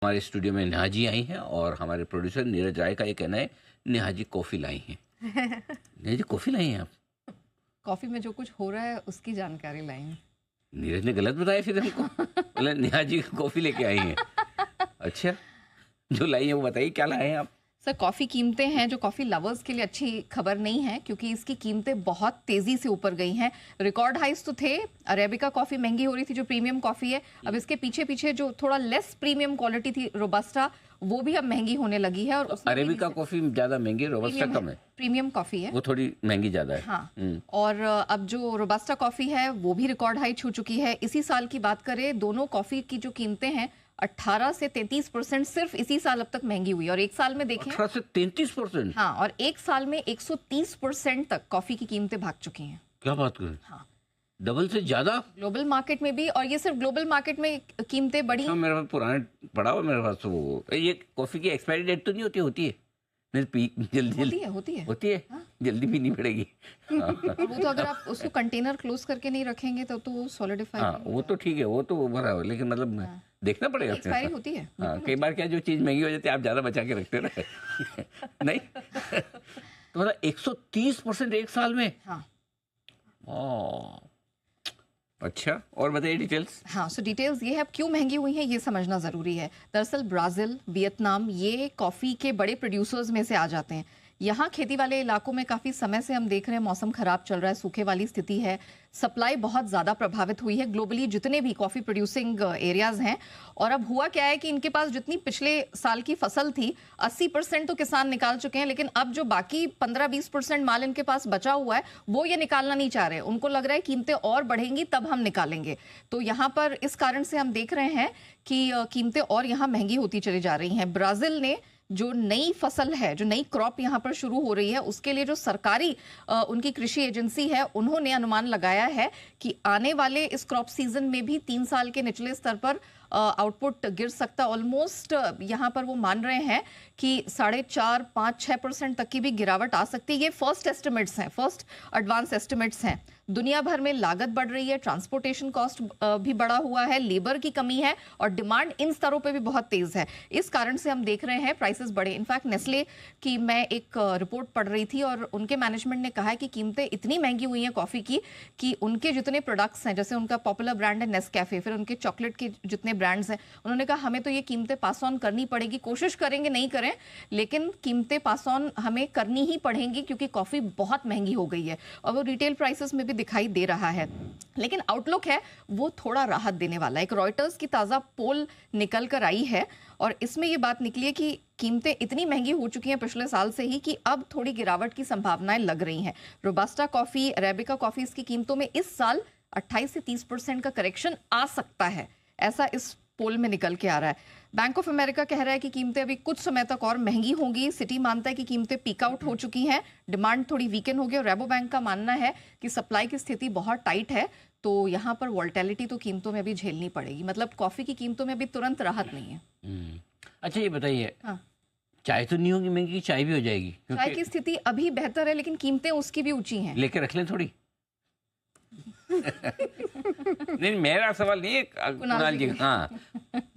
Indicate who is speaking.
Speaker 1: हमारे स्टूडियो में नेहा जी आई हैं और हमारे प्रोड्यूसर नीरज राय का ये कहना है नेहा जी कॉफ़ी लाई हैं। नेहा जी कॉफ़ी लाई हैं आप?
Speaker 2: कॉफी में जो कुछ हो रहा है उसकी जानकारी लाई हूँ।
Speaker 1: नीरज ने गलत बताया फिर हमको। बोले नेहा जी कॉफ़ी लेके आई हैं। अच्छा, जो लाई है वो बताइए क्या लाए हैं आप?
Speaker 2: सर कॉफ़ी कीमतें हैं जो कॉफ़ी लवर्स के लिए अच्छी खबर नहीं है, क्योंकि इसकी कीमतें बहुत तेज़ी से ऊपर गई हैं। रिकॉर्ड हाइस तो थे, अरेबिका कॉफ़ी महंगी हो रही थी जो प्रीमियम कॉफ़ी है। अब इसके पीछे पीछे जो थोड़ा लेस प्रीमियम क्वालिटी थी रोबस्टा, वो भी अब महंगी होने लगी है। और उसमें भी
Speaker 1: अरेबिका कॉफ़ी ज़्यादा महंगी है, रोबस्टा कम है।
Speaker 2: प्रीमियम कॉफ़ी है,
Speaker 1: वो थोड़ी महंगी ज़्यादा है।
Speaker 2: हाँ। और अब जो रोबस्टा कॉफ़ी है वो भी रिकॉर्ड हाई छू चुकी है। इसी साल की बात करें, दोनों कॉफ़ी की जो कीमतें हैं 18 से 33% सिर्फ इसी साल अब तक महंगी हुई है। और एक साल में देखें
Speaker 1: 18 से 33%।
Speaker 2: हाँ, और एक साल में 130% तक कॉफी की कीमतें भाग चुकी हैं।
Speaker 1: क्या बात करें?
Speaker 2: हाँ,
Speaker 1: डबल से ज़्यादा?
Speaker 2: ग्लोबल मार्केट में भी। और ये सिर्फ ग्लोबल मार्केट में कीमतें बढ़ी।
Speaker 1: अच्छा, मेरे पास पुराने पड़ा हुआ मेरे पास तो वो ये कॉफ़ी की एक्सपायरी डेट तो नहीं होती? होती है? नहीं पी जल्दी होती है।
Speaker 2: हाँ।
Speaker 1: जल्दी पीनी पड़ेगी। हाँ।
Speaker 2: वो तो अगर आप उसको कंटेनर क्लोज करके नहीं रखेंगे तो वो सॉलिडिफाई
Speaker 1: हाँ, वो तो ठीक है, वो तो भरा हुआ, लेकिन मतलब
Speaker 2: हाँ।
Speaker 1: देखना पड़ेगा।
Speaker 2: एक्सपायरी होती है।
Speaker 1: हाँ, कई बार क्या जो चीज़ महंगी हो जाती है आप ज़्यादा बचा के रखते ना। नहीं। तो मतलब 130% एक साल में?
Speaker 2: हाँ।
Speaker 1: ओह! अच्छा, और बताइए डिटेल्स।
Speaker 2: हाँ, सो डिटेल्स ये है, अब क्यों महंगी हुई है ये समझना ज़रूरी है। दरअसल ब्राज़ील, वियतनाम ये कॉफ़ी के बड़े प्रोड्यूसर्स में से आ जाते हैं। यहाँ खेती वाले इलाकों में काफ़ी समय से हम देख रहे हैं मौसम ख़राब चल रहा है, सूखे वाली स्थिति है, सप्लाई बहुत ज़्यादा प्रभावित हुई है ग्लोबली जितने भी कॉफ़ी प्रोड्यूसिंग एरियाज़ हैं। और अब हुआ क्या है कि इनके पास जितनी पिछले साल की फसल थी 80% तो किसान निकाल चुके हैं, लेकिन अब जो बाकी 15-20% माल इनके पास बचा हुआ है वो ये निकालना नहीं चाह रहे। उनको लग रहा है कीमतें और बढ़ेंगी तब हम निकालेंगे। तो यहाँ पर इस कारण से हम देख रहे हैं कि कीमतें और यहाँ महंगी होती चली जा रही हैं। ब्राज़ील ने जो नई फसल है, जो नई क्रॉप यहाँ पर शुरू हो रही है, उसके लिए जो सरकारी उनकी कृषि एजेंसी है उन्होंने अनुमान लगाया है कि आने वाले इस क्रॉप सीजन में भी 3 साल के निचले स्तर पर आउटपुट गिर सकता है। ऑलमोस्ट यहाँ पर वो मान रहे हैं कि 4.5-5-6% तक की भी गिरावट आ सकती है। ये फर्स्ट एस्टिमेट्स हैं, फर्स्ट एडवांस एस्टिमेट्स हैं। दुनिया भर में लागत बढ़ रही है, ट्रांसपोर्टेशन कॉस्ट भी बढ़ा हुआ है, लेबर की कमी है और डिमांड इन स्तरों पे भी बहुत तेज है। इस कारण से हम देख रहे हैं प्राइसेस बढ़े। इनफैक्ट नेस्ले की मैं एक रिपोर्ट पढ़ रही थी और उनके मैनेजमेंट ने कहा है कि कीमतें इतनी महंगी हुई हैं कॉफ़ी की कि उनके जितने प्रोडक्ट्स हैं, जैसे उनका पॉपुलर ब्रांड है नेस्कैफे, फिर उनके चॉकलेट के जितने ब्रांड्स हैं, उन्होंने कहा हमें तो ये कीमतें पास ऑन करनी पड़ेगी, कोशिश करेंगे नहीं करें लेकिन कीमतें पास ऑन हमें करनी ही पड़ेंगी, क्योंकि कॉफ़ी बहुत महंगी हो गई है। और वो रिटेल प्राइसेस में भी दिखाई दे रहा है। लेकिन आउटलुक है वो थोड़ा राहत देने वाला है। एक रॉयटर्स की ताज़ा पोल निकल कर आई है और इसमें ये बात निकली है कि कीमतें इतनी महंगी हो चुकी हैं पिछले साल से ही कि अब थोड़ी गिरावट की संभावनाएं लग रही हैं। रोबस्टा कॉफ़ी, अरेबिका कॉफ़ी, इसकी कीमतों में इस साल 28 से 30% का करेक्शन आ सकता है, ऐसा इस पोल में निकल के आ रहा है। बैंक ऑफ अमेरिका कह रहा है कि कीमतें अभी कुछ समय तक और महंगी होंगी। सिटी मानता है कि कीमतें पीक आउट हो चुकी हैं, डिमांड थोड़ी वीकन होगी। और रेबो बैंक का मानना है कि सप्लाई की स्थिति बहुत टाइट है, तो यहाँ पर वॉल्टेलिटी तो कीमतों में भी झेलनी पड़ेगी। मतलब कॉफ़ी की कीमतों में भी तुरंत राहत नहीं है।
Speaker 1: अच्छा, ये बताइए,
Speaker 2: हाँ,
Speaker 1: चाय तो नहीं होगी महंगी, चाय भी हो जाएगी?
Speaker 2: चाय की स्थिति अभी बेहतर है लेकिन कीमतें उसकी भी ऊंची हैं।
Speaker 1: लेके रख लें थोड़ी। नहीं, मेरा सवाल नहीं है, कुणाल जी। हाँ,